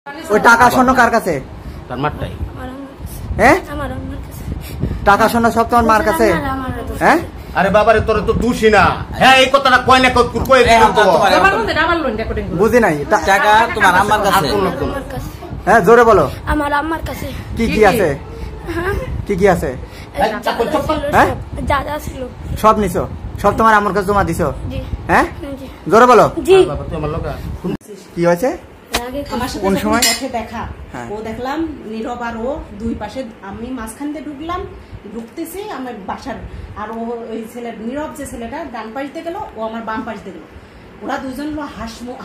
ওই টাকা স্বর্ণ কার কাছে? তার মারটাই। হ্যাঁ টাকা স্বর্ণ সব তোমার মার কাছে? হ্যাঁ আরে বাবারে তোর তো দোষী না। হ্যাঁ এই কথাটা কয় না কই বুঝি নাই। টাকা তোমার আম্মার কাছে। হ্যাঁ জোরে বলো। আমার আম্মার কাছে। কি কি আছে? কি কি আছে? হ্যাঁ যা যা ছিল সব নিছো? সব তোমার আম্মার কাছে জমা দিছো? হ্যাঁ জোরে বলো। কি হয়েছে? কোন সময় পথে দেখা ও দেখলাম নীরব আর ও দুই পাশে, আমি মাঝখান দিয়ে ঢুকলাম, ঢুকতেছি আমার বাসার, আর ও ওই ছেলে নীরব যে ছেলেটা ডান পাশে গেল, ও আমার বাম পাশে গেল। ওরা দুজন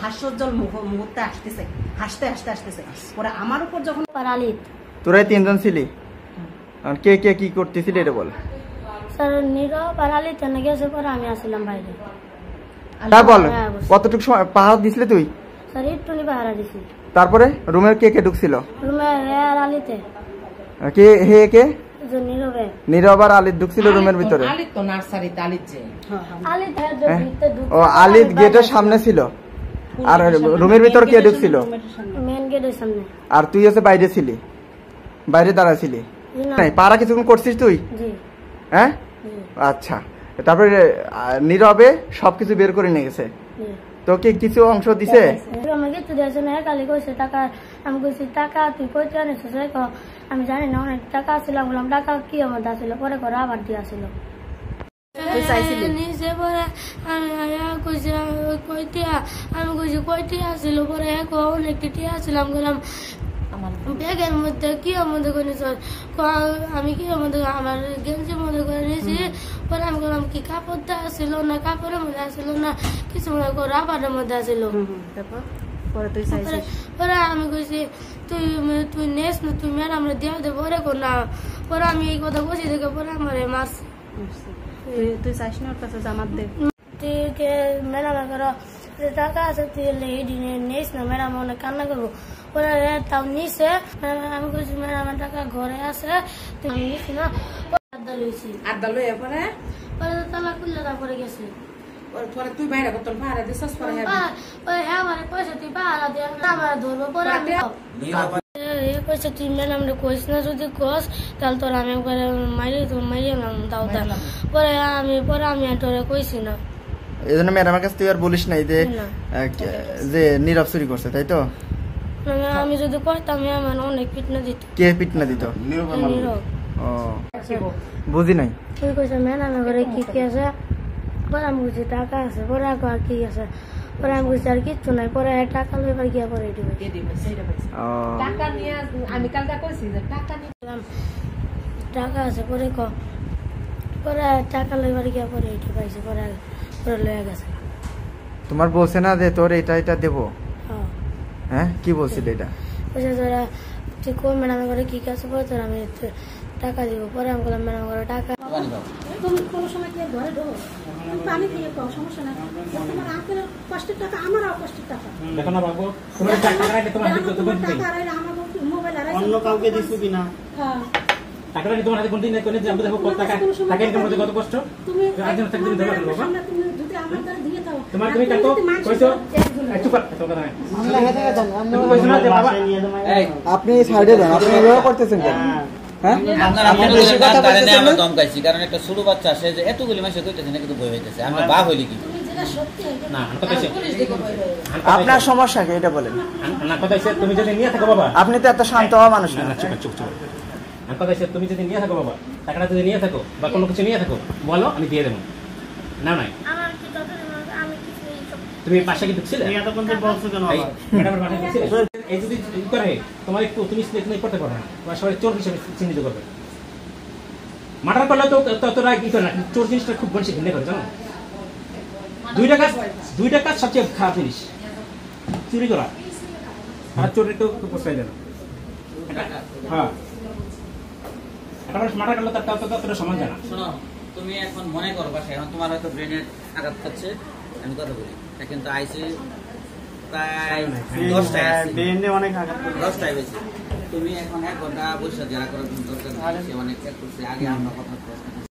হাস্যোজ্জ্বল মুহূর্তে আসতেছে, হাসতে হাসতে আসতেছে। ওরা আমার উপর যখন পারালিত। তোরাই তিনজন ছিলি? আর কে কে কি করতেছিলি এটা বল। স্যার নীরব পারালিত এনে গেছে, পরে আমি আসলাম বাইরে। তা বল কতটুকু সময় পাহাড় দিছিলে তুই? স্যার একটুনি পাহারা দিছি। তারপরে রুমের কে কে ঢুকছিল? রুমে আলিতে কে হে কে? নীরবে। নীরব আর আলিত ঢুকছিল রুমের ভিতরে? আলিত তো নার্সারিতে, আলিত যে ও আলিত গেটের সামনে ছিল। আর রুমের ভিতর কে ঢুকছিল? মেন গেটের সামনে। আর তুই হচ্ছে বাইরে ছিলি, বাইরে দাঁড়াছিলি? পাড়া কিছুক্ষণ করছিস তুই? জি। হ্যাঁ আচ্ছা, তারপরে নীরবে সবকিছু বের করে নিয়ে গেছে, তোকে কিছু অংশ দিছে? আমাকে তো দিয়েছে না, কালি কইছে টাকা। আমি কইছি টাকা তুই কইতে আনিস? আমি জানি না, অনেক টাকা ছিল। বললাম টাকা কি আমার আসছিল, পরে করে আবার দিয়ে আসছিল। নিচে পরে আমি কইছি আমি কইছি কয়টি আসছিল, পরে অনেক টিয়া আসছিলাম। গেলাম ব্যাগের মধ্যে কি মধ্যে করে নিয়েছ? আমি কি মধ্যে আমার গেঞ্জির মধ্যে করে নিয়েছি। পরে আমি বললাম কি কাপড় দেওয়া আসছিল না, কাপড়ের মধ্যে আসছিল না, কিছু মনে করো রাবারের মধ্যে আসছিল। পরে আমি কইছি তুই নেস না, তুই ম্যাডাম দেওয়া দে। পরে না, পরে আমি এই কথা বসে দেখে পরে আমার মাছ তুই চাইস না ওর কাছে জামাত দে। তুই ম্যাডাম করো টাকা আছে, তুই এই দিনে নিস না, ম্যাডাম অনেক কান্না করবো। পরে তাও নিছে। আমি কইছি ম্যাডাম টাকা ঘরে আছে, তুই নিস না। আড্ডা লইছি, আড্ডা লই পরে পরে তালা খুললে তারপরে গেছে। পরে তুই বাইরে কত পাহারা দিছস? পরে হ্যাঁ মানে পয়সা তুই পাহারা দিয়ে আমার ধরবো। পরে আমি কইছে তুই ম্যাডাম কইস না, যদি কস তাহলে তোর আমি একবারে মারিয়ে দাও দা। পরে আমি তোরে কইছি না। এই জন্য ম্যাডামের কাছে তুই আর বলিস নাই যে নীরব চুরি করছে, তাই তো? আমি যদি কইতাম আমার অনেক পিটনা দিত। কে পিটনা দিত? নীরব। ও বুঝি নাই। তুই কইছে ম্যাডাম ঘরে কি কি আছে? পরে আমি কইছি টাকা আছে। পরে আর কি আছে? পরে আমি কইছি আর কিচ্ছু নাই। পরে টাকা লইবার গিয়া পরে টাকা নিয়ে আমি কালকে কইছি যে টাকা নিলাম, টাকা আছে। পরে পরে টাকা লইবার গিয়া পরে এটি পাইছে। পরে লয়ে গেছে। তোমার বলছে না যে তোর এটা দেবো? হ্যাঁ কি বলছিল এটা? বলছে তোরা তুই কোন ম্যাডাম ঘরে কি আছে? পরে তোর আমি টাকা দিব। পরে আমি বললাম ম্যাডাম ঘরে টাকা। তুমি কোনো সময় কি ঘরে ঢোকো? পানি দিয়ে পাও, সমস্যা নাই। তোমার আঙ্কেলের কষ্টের টাকা, আমারও কষ্টের টাকা। দেখো না বাবু, তোমার টাকা রাখলে তোমার দিকে তো বলতে টাকা রাখলে আমার মোবাইল আর অন্য কাউকে দিছো কিনা? হ্যাঁ টাকা রাখলে তোমার হাতে কোন দিন করে যে আমরা দেখো কত টাকা ইনকাম করতে কত কষ্ট। তুমি একজন থাকতে দিতে পারবে বাবা। তুমি যদি আমার কাছে দিয়ে দাও, তোমার তুমি কত কইছো? একটু কথা নাই। আমরা হেতে যান, আমরা কইছো না যে বাবা আপনি সাইডে যান, আপনি এভাবে করতেছেন কেন? হ্যাঁ আমরা বেশি কথা বলতেছি না, আমরা দমকাইছি। কারণ একটা ছোট বাচ্চা আসে যে এতগুলি মাসে কইতেছে না, কিন্তু ভয় হইতেছে। আমরা বাপ হইলি কি না কথা আপনার সমস্যা কি এটা বলেন না? কথা হইছে তুমি যদি নিয়ে থাকো বাবা, আপনি তো এত শান্ত হওয়া মানুষ না। চুপ আর কথা হইছে তুমি যদি নিয়ে থাকো বাবা, টাকাটা যদি নিয়ে থাকো বা কোনো কিছু নিয়ে থাকো বলো, আমি দিয়ে দেবো। না নাই আমার কি তত আমি কিছু তুমি পাশে কি ঢুকছিলে? এতক্ষণ তো বলছো কেন বাবা? ম্যাডামের পাশে ঢুকছিলে? এই যদি করে তোমার একটু তুমি স্লেট নেই করতে পারবে না, তোমার সবাই চোর হিসেবে চিহ্নিত করবে। মার্ডার করলে তো ততটা কি করে না, চোর জিনিসটা খুব বেশি ঘৃণা করে, জানো? দুই টাকা সবচেয়ে খারাপ জিনিস চুরি করা, আর চোরের একটু পোষায় দেয় না। হ্যাঁ মার্ডার করলে তার ততটা সমান জানা। শোনো, তুমি এখন মনে করো বাসায় এখন তোমার হয়তো ব্রেনের আঘাত পাচ্ছে, আমি কথা বলি, কিন্তু আইসি প্রায় 10টায় অনেক আঘাত 10টায় বেশি। তুমি এখন 1 ঘন্টা বসে যারা করার দরকার, সে অনেক করছে। আগে আমরা কথা